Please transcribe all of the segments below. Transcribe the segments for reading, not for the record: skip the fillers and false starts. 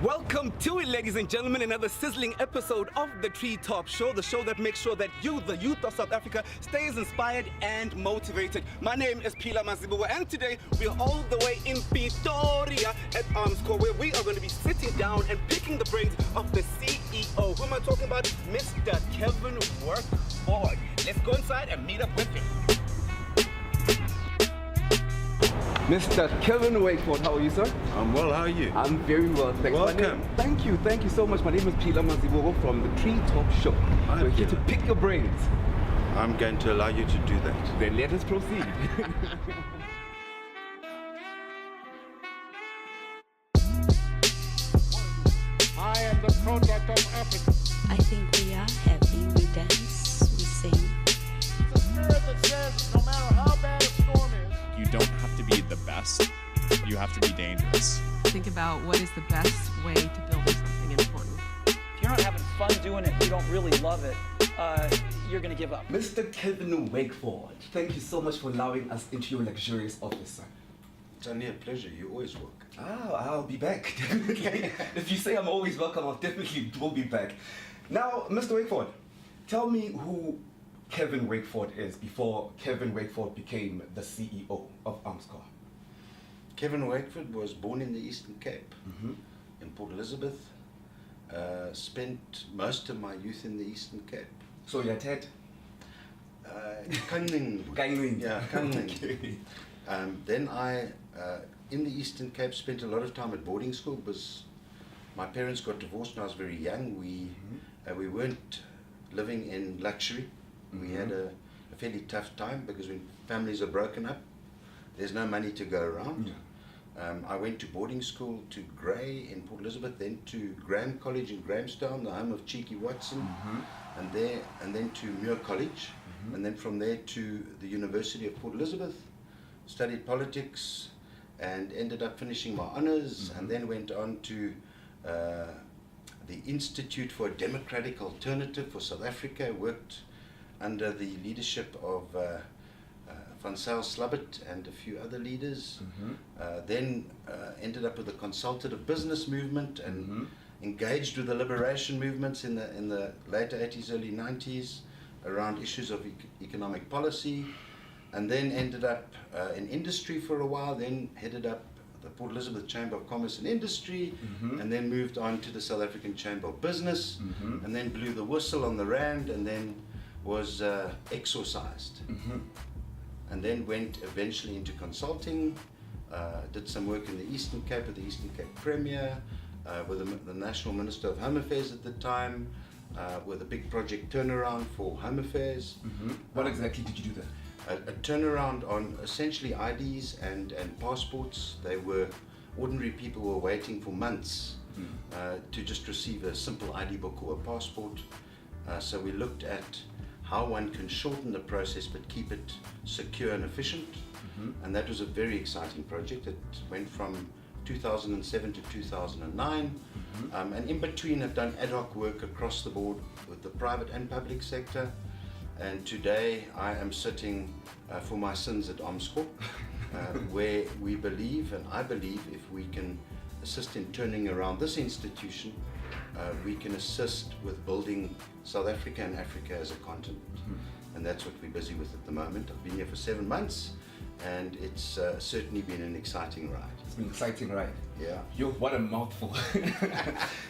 Welcome to it, ladies and gentlemen, another sizzling episode of the Treetop Show, the show that makes sure that you, the youth of South Africa, stays inspired and motivated. My name is Pila Mazibuwa, and today we're all the way in Pretoria at Armscor, where we are going to be sitting down and picking the brains of the CEO. Who am I talking about? Mr. Kevin Workford. Let's go inside and meet up with him. Mr. Kevin Wakeford, how are you, sir? I'm well, how are you? I'm very well, thanks. Welcome. Thank you so much. My name is Pila Mazibuwa from the Treetop Show. Hi, We're here to Pila. pick your brains. I'm going to allow you to do that. Then let us proceed. I am the product of Africa. I think we are happy, we dance, we sing. It's a spirit that says no matter how bad a storm is, You don't have to be the best, you have to be dangerous. Think about what is the best way to build something important. If you're not having fun doing it, you don't really love it, you're going to give up. Mr. Kevin Wakeford, thank you so much for allowing us into your luxurious office, sir. It's only a pleasure, you always work. I'll be back, definitely. If you say I'm always welcome, I'll definitely will be back. Now, Mr. Wakeford, tell me who Kevin Wakeford is before Kevin Wakeford became the CEO of Armscor. Kevin Wakeford was born in the Eastern Cape, in Port Elizabeth. Spent most of my youth in the Eastern Cape. So you're Ted? Kangling. Kangling. Yeah, Kangling. Okay. Then I, in the Eastern Cape, spent a lot of time at boarding school because my parents got divorced when I was very young. We weren't living in luxury. We had a fairly tough time because when families are broken up, there's no money to go around. Yeah. I went to boarding school to Grey in Port Elizabeth, then to Graham College in Grahamstown, the home of Cheeky Watson, and then to Muir College, and then from there to the University of Port Elizabeth. Studied politics and ended up finishing my honours, and then went on to the Institute for a Democratic Alternative for South Africa. Worked under the leadership of Van Zyl Slabbert and a few other leaders. Then ended up with the consultative business movement and engaged with the liberation movements in the later 80s, early 90s around issues of economic policy, and then ended up in industry for a while, then headed up the Port Elizabeth Chamber of Commerce and Industry, and then moved on to the South African Chamber of Business, and then blew the whistle on the Rand, and then was exorcised. And then went eventually into consulting, did some work in the Eastern Cape with the Eastern Cape Premier, with the National Minister of Home Affairs at the time, with a big project turnaround for Home Affairs. What exactly did you do there? A turnaround on essentially IDs and passports. They were, ordinary people were waiting for months to just receive a simple ID book or a passport. So we looked at how one can shorten the process but keep it secure and efficient. And that was a very exciting project. It went from 2007 to 2009. And in between I've done ad hoc work across the board with the private and public sector. And today I am sitting for my sins at Armscor, where we believe, and I believe, if we can assist in turning around this institution, we can assist with building South Africa and Africa as a continent. And that's what we're busy with at the moment. I've been here for 7 months, and it's certainly been an exciting ride. It's been exciting, right? Yeah. Yo, what a mouthful.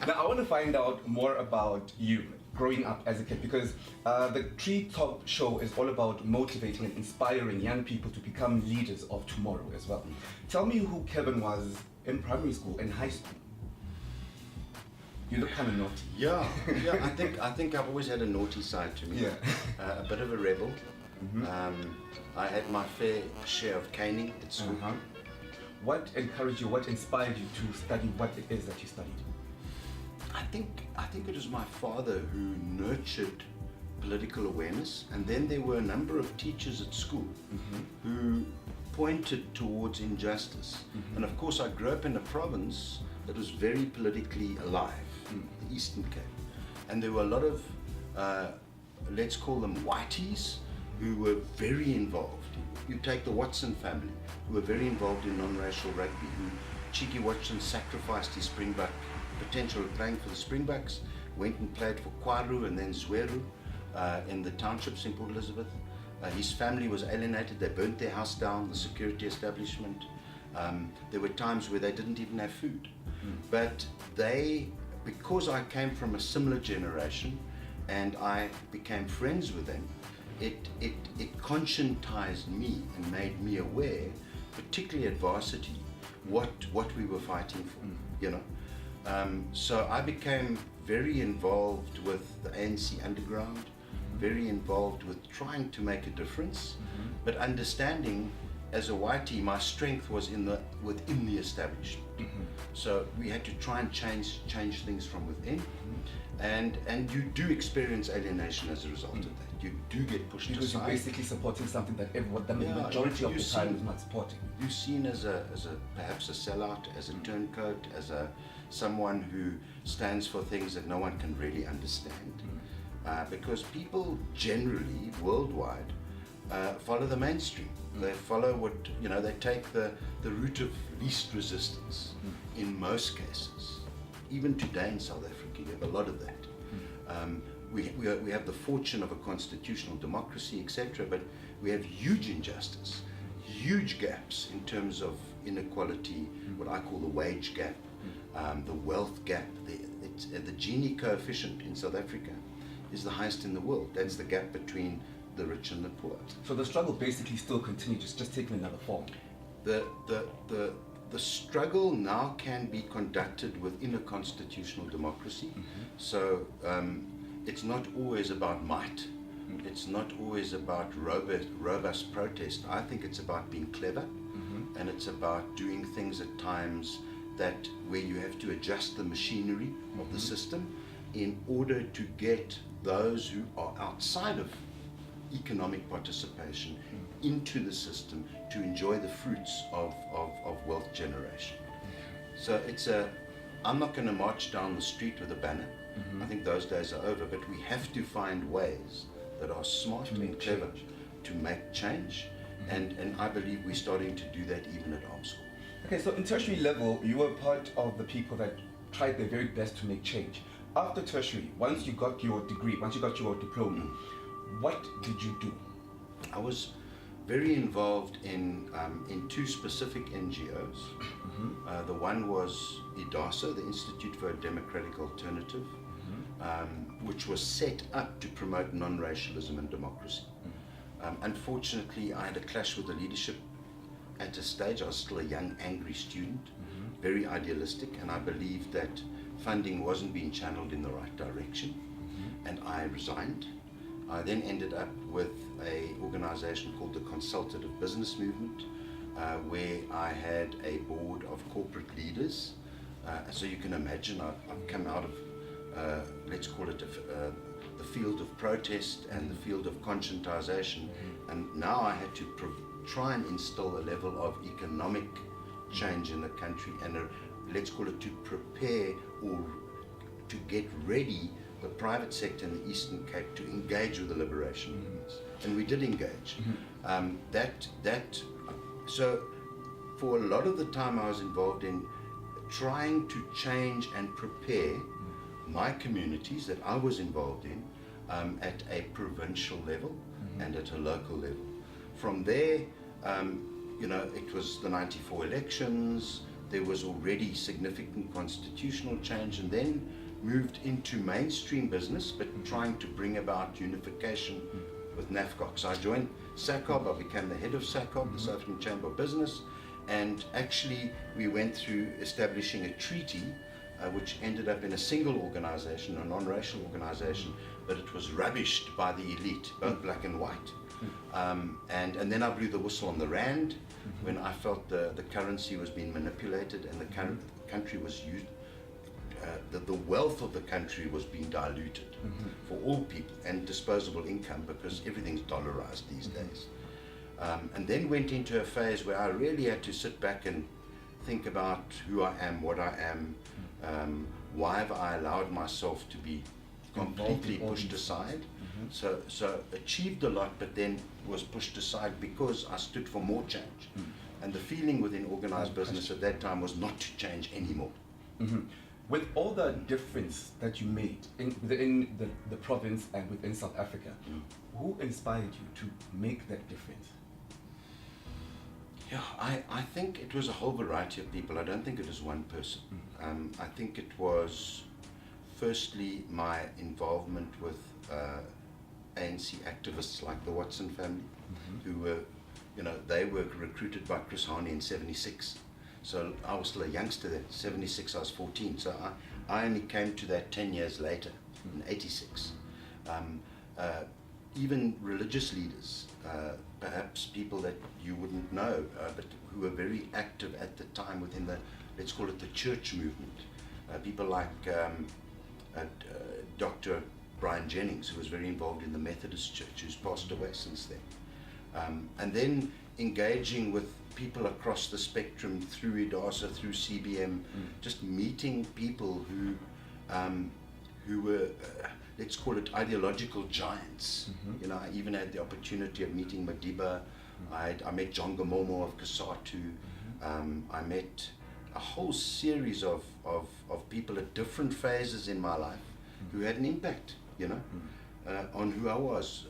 Now, I want to find out more about you growing up as a kid, because the Treetop Show is all about motivating and inspiring young people to become leaders of tomorrow as well. Tell me who Kevin was in primary school and high school. You look kind of naughty. Yeah. I think I've always had a naughty side to me. Yeah. A bit of a rebel. I had my fair share of caning at school. What encouraged you, what inspired you to study what it is that you studied? I think it was my father who nurtured political awareness, and then there were a number of teachers at school who pointed towards injustice. And of course I grew up in a province that was very politically alive, the Eastern Cape. And there were a lot of, let's call them whiteys, who were very involved. You take the Watson family, who were very involved in non-racial rugby, who Cheeky Watson sacrificed his Springbok potential of playing for the Springboks, went and played for Kwaru and then Zweru in the townships in Port Elizabeth. His family was alienated. They burnt their house down, the security establishment. There were times where they didn't even have food. But because I came from a similar generation and I became friends with them, it conscientized me and made me aware, particularly at varsity, what we were fighting for, you know. So I became very involved with the ANC underground, very involved with trying to make a difference, but understanding as a whitey, my strength was within the establishment. So we had to try and change things from within, and you do experience alienation as a result of that. You do get pushed because aside. you're basically supporting something that the majority of the time is not supporting. You're seen as perhaps a sellout, as a turncoat, as someone who stands for things that no one can really understand, because people generally worldwide follow the mainstream. They follow they take the route of least resistance in most cases. Even today in South Africa, you have a lot of that. We have the fortune of a constitutional democracy, etc., but we have huge injustice, huge gaps in terms of inequality, what I call the wage gap, the wealth gap. The Gini coefficient in South Africa is the highest in the world. That's the gap between the rich and the poor. So the struggle basically still continues, just taking another form. The struggle now can be conducted within a constitutional democracy. So it's not always about might. It's not always about robust protest. I think it's about being clever, and it's about doing things at times where you have to adjust the machinery of the system in order to get those who are outside of economic participation into the system to enjoy the fruits of wealth generation. So I'm not going to march down the street with a banner. I think those days are over, but we have to find ways that are smart and clever to make change, and I believe we're starting to do that even at Armscor. Okay, so in tertiary level, you were part of the people that tried their very best to make change. After tertiary, once you got your degree, once you got your diploma, what did you do? I was very involved in two specific NGOs. The one was IDASA, the Institute for a Democratic Alternative, which was set up to promote non-racialism and democracy. Unfortunately, I had a clash with the leadership at a stage. I was still a young, angry student, very idealistic, and I believed that funding wasn't being channeled in the right direction, and I resigned. I then ended up with an organization called the Consultative Business Movement, where I had a board of corporate leaders. So you can imagine I've come out of, let's call it the field of protest and the field of conscientization, and now I had to try and instill a level of economic change in the country, and let's call it to prepare or to get ready the private sector in the Eastern Cape to engage with the liberation movements. And we did engage. So for a lot of the time I was involved in trying to change and prepare my communities that I was involved in at a provincial level and at a local level. From there, it was the 94 elections. There was already significant constitutional change, and then moved into mainstream business, but trying to bring about unification with NAFCOC. So I joined SACOB, I became the head of SACOB, the South African Chamber of Business, and actually we went through establishing a treaty which ended up in a single organization, a non-racial organization, but it was rubbished by the elite, both black and white. And then I blew the whistle on the rand when I felt the currency was being manipulated and the country was used. The wealth of the country was being diluted for all people, and disposable income, because everything's dollarized these days. And then went into a phase where I really had to sit back and think about who I am, what I am, why have I allowed myself to be completely pushed aside. So achieved a lot, but then was pushed aside because I stood for more change. And the feeling within organized business at that time was not to change anymore. With all the difference that you made within the province and within South Africa, who inspired you to make that difference? Yeah, I think it was a whole variety of people. I don't think it was one person. I think it was firstly my involvement with ANC activists like the Watson family, who were, they were recruited by Chris Hani in '76. So I was still a youngster then. '76, I was 14. So I only came to that 10 years later, in '86. Even religious leaders, perhaps people that you wouldn't know, but who were very active at the time within the, let's call it the church movement. People like Dr. Brian Jennings, who was very involved in the Methodist Church, who's passed away since then. And then engaging with people across the spectrum through IDASA, through CBM, just meeting people who were, let's call it ideological giants. I even had the opportunity of meeting Madiba. I met John Gamomo of Kasatu. I met a whole series of people at different phases in my life who had an impact, on who I was.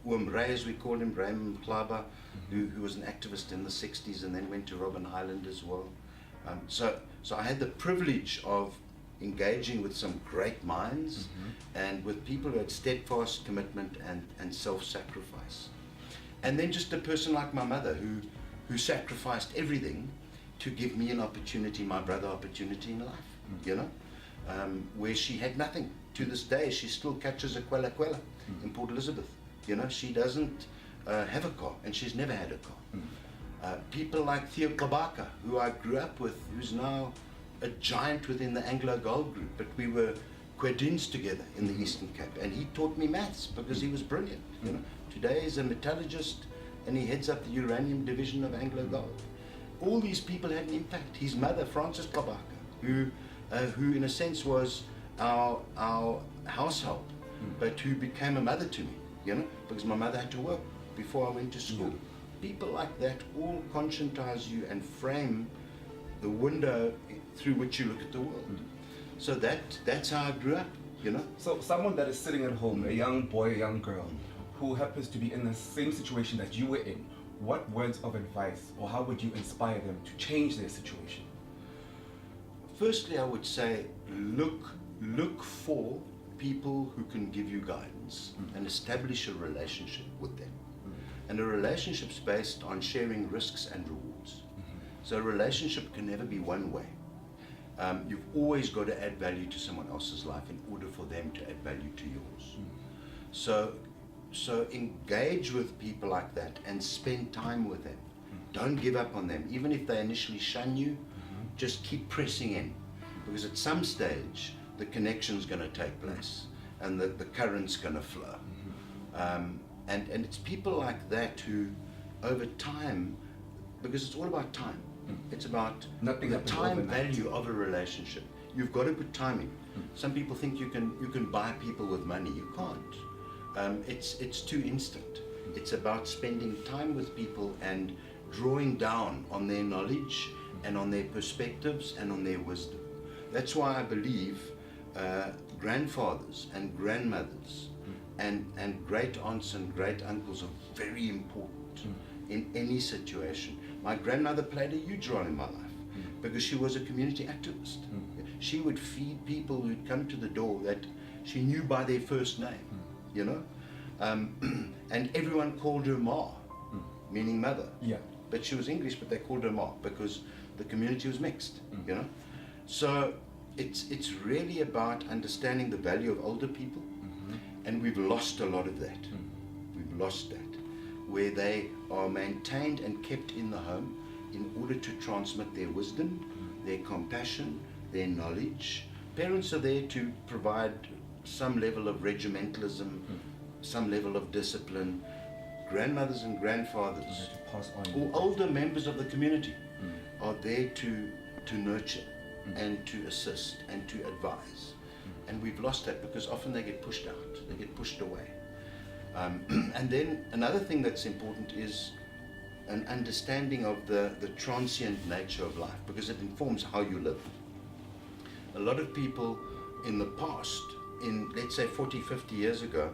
Ray, as we called him, Raymond Klaba, who was an activist in the '60s and then went to Robben Island as well. So I had the privilege of engaging with some great minds and with people who had steadfast commitment and self-sacrifice. And then just a person like my mother who sacrificed everything to give me an opportunity, my brother opportunity in life, where she had nothing. To this day, she still catches a kwela in Port Elizabeth. She doesn't have a car, and she's never had a car. People like Theo Kabaka, who I grew up with, who's now a giant within the Anglo Gold Group, but we were quadrins together in the Eastern Cape, and he taught me maths because he was brilliant. Today he's a metallurgist, and he heads up the uranium division of Anglo Gold. All these people had an impact. His mother, Frances Kabaka, who in a sense was our household, but who became a mother to me, because my mother had to work before I went to school. People like that all conscientize you and frame the window through which you look at the world. So that's how I grew up, So someone that is sitting at home, a young boy, a young girl, who happens to be in the same situation that you were in, what words of advice or how would you inspire them to change their situation? Firstly, I would say look for people who can give you guidance and establish a relationship with them. And a relationship's based on sharing risks and rewards. So a relationship can never be one way. You've always got to add value to someone else's life in order for them to add value to yours. So engage with people like that and spend time with them. Don't give up on them. Even if they initially shun you, just keep pressing in. Because at some stage, the connection's going to take place and the current's going to flow. And it's people like that who, over time, because it's all about time. It's about Nothing the happens time overnight. value of a relationship. You've got to put time in. Some people think you can buy people with money. You can't. It's too instant. It's about spending time with people and drawing down on their knowledge and on their perspectives and on their wisdom. That's why I believe grandfathers and grandmothers and great aunts and great uncles are very important in any situation. My grandmother played a huge role in my life because she was a community activist. She would feed people who'd come to the door that she knew by their first name, and everyone called her Ma, meaning mother. Yeah. But she was English, but they called her Ma because the community was mixed, So it's really about understanding the value of older people, and we've lost a lot of that. We've lost that, where they are maintained and kept in the home in order to transmit their wisdom, their compassion, their knowledge. Parents are there to provide some level of regimentalism, some level of discipline. Grandmothers and grandfathers, Pass on. or older members of the community, are there to nurture and to assist and to advise. And we've lost that because often they get pushed out, they get pushed away. And then another thing that's important is an understanding of the transient nature of life, because it informs how you live. A lot of people in the past, in let's say 40, 50 years ago,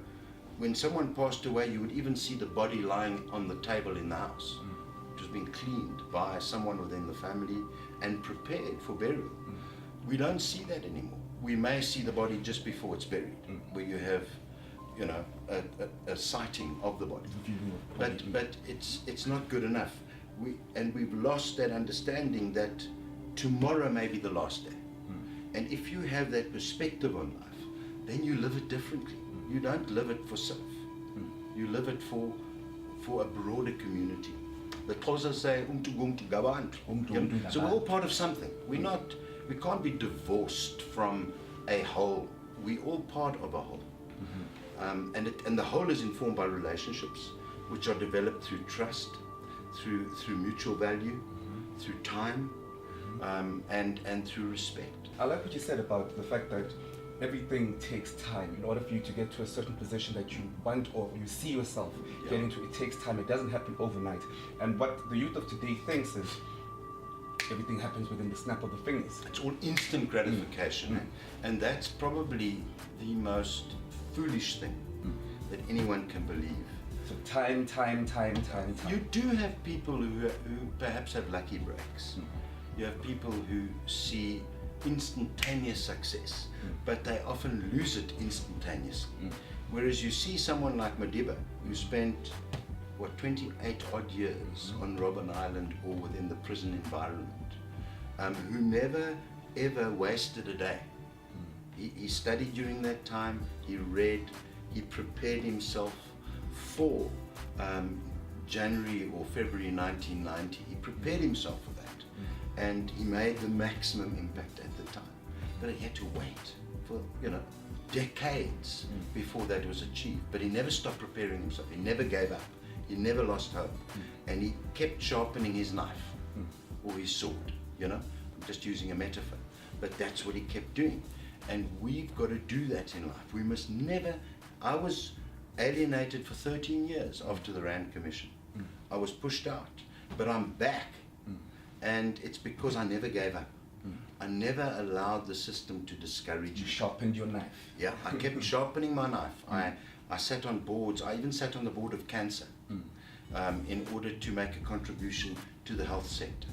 when someone passed away, you would even see the body lying on the table in the house. It was being cleaned by someone within the family and prepared for burial. We don't see that anymore. We may see the body just before it's buried, where you have, you know, a sighting of the body. But it's not good enough. We've lost that understanding that tomorrow may be the last day. And if you have that perspective on life, then you live it differently. You don't live it for self. You live it for a broader community. The Xhosa say, so we're all part of something. We can't be divorced from a whole. We're all part of a whole. And the whole is informed by relationships, which are developed through trust, through mutual value, through time, and through respect. I like what you said about the fact that everything takes time. In order for you to get to a certain position that you want or you see yourself getting to, it takes time. It doesn't happen overnight. And what the youth of today thinks is everything happens within the snap of the fingers. It's all instant gratification. And that's probably the most foolish thing that anyone can believe. So time. You do have people who perhaps have lucky breaks. You have people who see instantaneous success, but they often lose it instantaneously. Whereas you see someone like Madiba, who spent 28 odd years on Robben Island or within the prison environment, who never ever wasted a day. He studied during that time, he read, he prepared himself for January or February 1990. He prepared himself for that. And he made the maximum impact at the time. But he had to wait for, decades before that was achieved. But he never stopped preparing himself. He never gave up. He never lost hope. And he kept sharpening his knife or his sword, I'm just using a metaphor. But that's what he kept doing. And we've got to do that in life. We must never. I was alienated for 13 years after the Rand Commission. I was pushed out, but I'm back. And it's because I never gave up. I never allowed the system to discourage me. You sharpened your knife. Yeah, I kept sharpening my knife. I sat on boards. I even sat on the board of cancer in order to make a contribution to the health sector.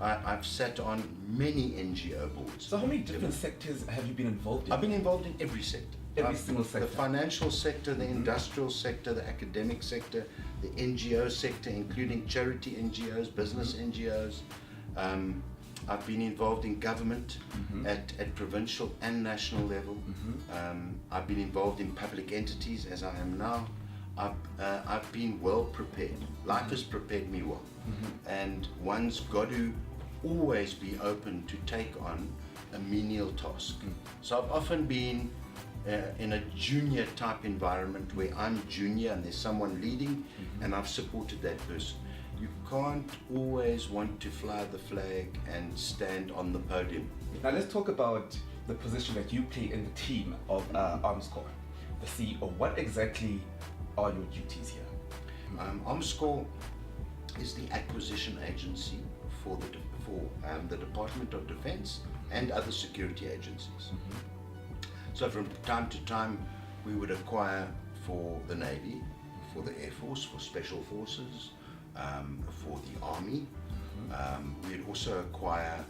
I've sat on many NGO boards. So how many different sectors have you been involved in? I've been involved in every sector. Every single sector. The financial sector, the industrial sector, the academic sector, the NGO sector, including charity NGOs, business NGOs. I've been involved in government at provincial and national level. I've been involved in public entities, as I am now. I've been well prepared. Life has prepared me well. And one's got to always be open to take on a menial task. So I've often been in a junior type environment where I'm junior and there's someone leading and I've supported that person. You can't always want to fly the flag and stand on the podium. Now let's talk about the position that you play in the team of Armscor, the CEO. What exactly are your duties here? Armscor is the acquisition agency for the Department of Defense and other security agencies. So from time to time, we would acquire for the Navy, for the Air Force, for Special Forces, for the Army. We'd also acquire,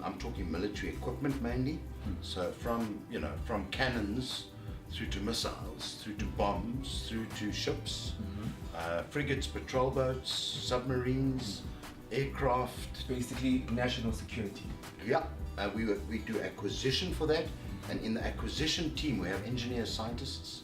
I'm talking military equipment mainly, so from cannons through to missiles, through to bombs, through to ships, frigates, patrol boats, submarines, aircraft. Basically national security. Yeah, we do acquisition for that. And in the acquisition team, we have engineers, scientists,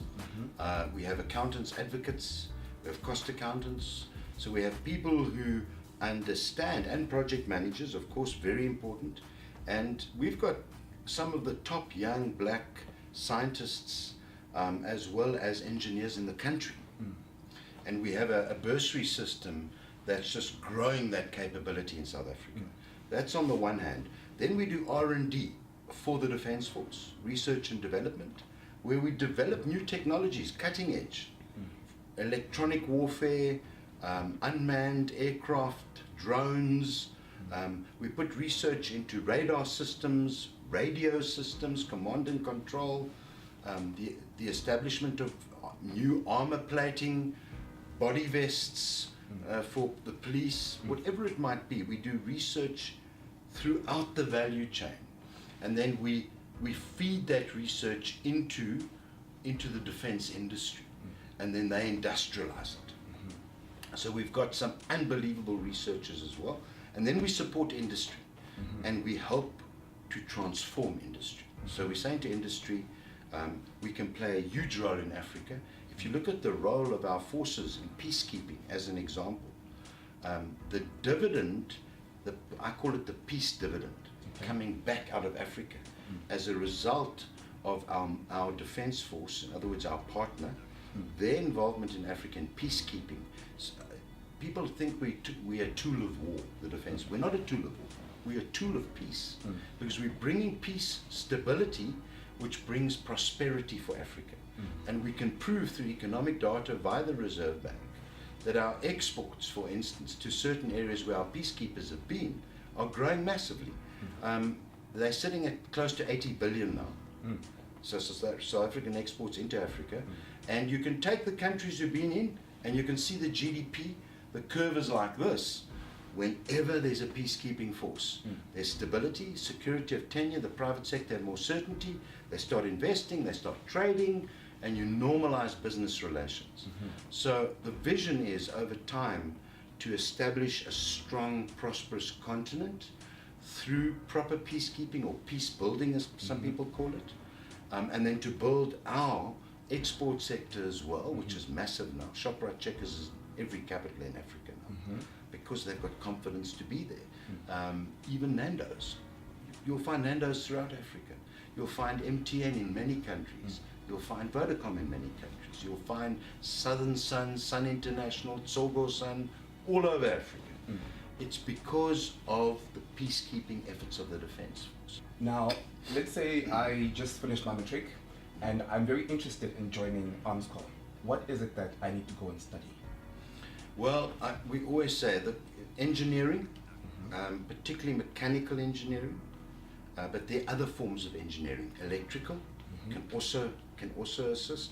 we have accountants, advocates, we have cost accountants. So we have people who understand, and project managers, of course, very important. And we've got some of the top young black scientists as well as engineers in the country. And we have a bursary system that's just growing that capability in South Africa. That's on the one hand. Then we do R&D for the Defence Force, research and development, where we develop new technologies, cutting edge, electronic warfare, unmanned aircraft, drones. We put research into radar systems, radio systems, command and control, the establishment of new armor plating, body vests for the police, whatever it might be. We do research throughout the value chain, and then we feed that research into the defense industry, and then they industrialize it. So we've got some unbelievable researchers as well, and then we support industry, and we help to transform industry. So we're saying to industry, we can play a huge role in Africa. If you look at the role of our forces in peacekeeping as an example, the dividend, I call it the peace dividend, coming back out of Africa as a result of our defense force, in other words our partner, their involvement in African peacekeeping. People think we are a tool of war, the defense. We're not a tool of war. We're a tool of peace, because we're bringing peace, stability, which brings prosperity for Africa. And we can prove through economic data via the Reserve Bank that our exports, for instance, to certain areas where our peacekeepers have been, are growing massively. They're sitting at close to 80 billion now. So South African exports into Africa. And you can take the countries you've been in, and you can see the GDP, the curve is like this. Whenever there's a peacekeeping force, there's stability, security of tenure, the private sector have more certainty, they start investing, they start trading, and you normalize business relations. So the vision is, over time, to establish a strong, prosperous continent through proper peacekeeping, or peace building as some people call it, and then to build our export sector as well, which is massive now. Shoprite Checkers is every capital in Africa now, because they've got confidence to be there. Even Nando's. You'll find Nando's throughout Africa. You'll find MTN in many countries. You'll find Vodacom in many countries. You'll find Southern Sun, Sun International, Tsogo Sun, all over Africa. It's because of the peacekeeping efforts of the defense force. Now, let's say I just finished my matric and I'm very interested in joining Armscor. What is it that I need to go and study? Well, we always say that engineering, particularly mechanical engineering, but there are other forms of engineering. Electrical can also assist.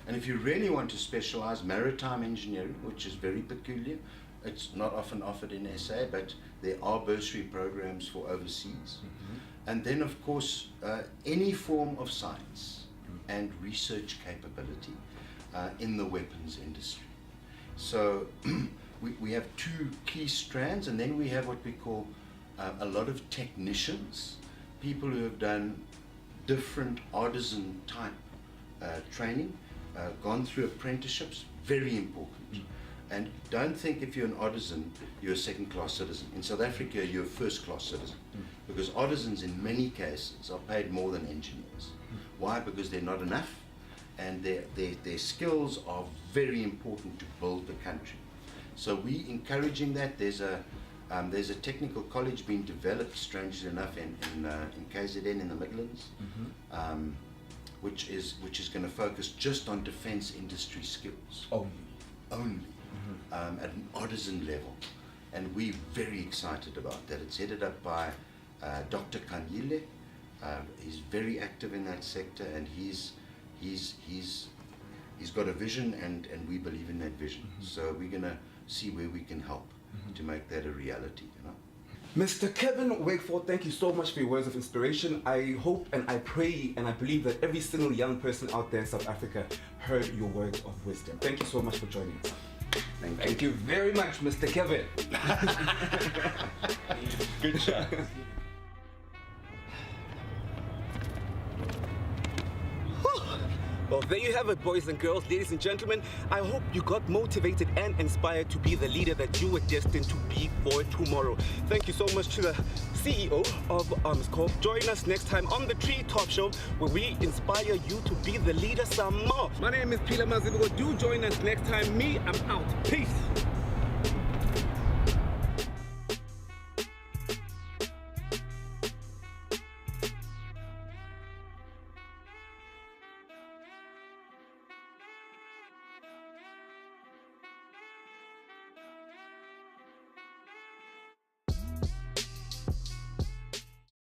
And if you really want to specialize, maritime engineering, which is very peculiar. It's not often offered in SA, but there are bursary programs for overseas. And then, of course, any form of science and research capability in the weapons industry. So we have two key strands, and then we have what we call a lot of technicians, people who have done different artisan type training, gone through apprenticeships, very important. And don't think if you're an artisan, you're a second-class citizen. In South Africa, you're a first-class citizen, because artisans in many cases are paid more than engineers. Why? Because they're not enough, and their skills are very important to build the country. So we encouraging that. There's a technical college being developed, strangely enough, in KZN in the Midlands, which is going to focus just on defense industry skills. Only. At an artisan level, and we're very excited about that. It's headed up by Dr. Kanyile. He's very active in that sector, and he's got a vision, and we believe in that vision. So we're gonna see where we can help to make that a reality. Mr. Kevin Wakeford, thank you so much for your words of inspiration. I hope and I pray and I believe that every single young person out there in South Africa heard your words of wisdom. Thank you so much for joining us. Thank you very much, Mr. Kevin. Good shot. Well, there you have it, boys and girls, ladies and gentlemen. I hope you got motivated and inspired to be the leader that you were destined to be for tomorrow. Thank you so much to the CEO of Armscor. Join us next time on the Treetop Show, where we inspire you to be the leader some more. My name is Pila Mazibuko. Do join us next time. I'm out. Peace.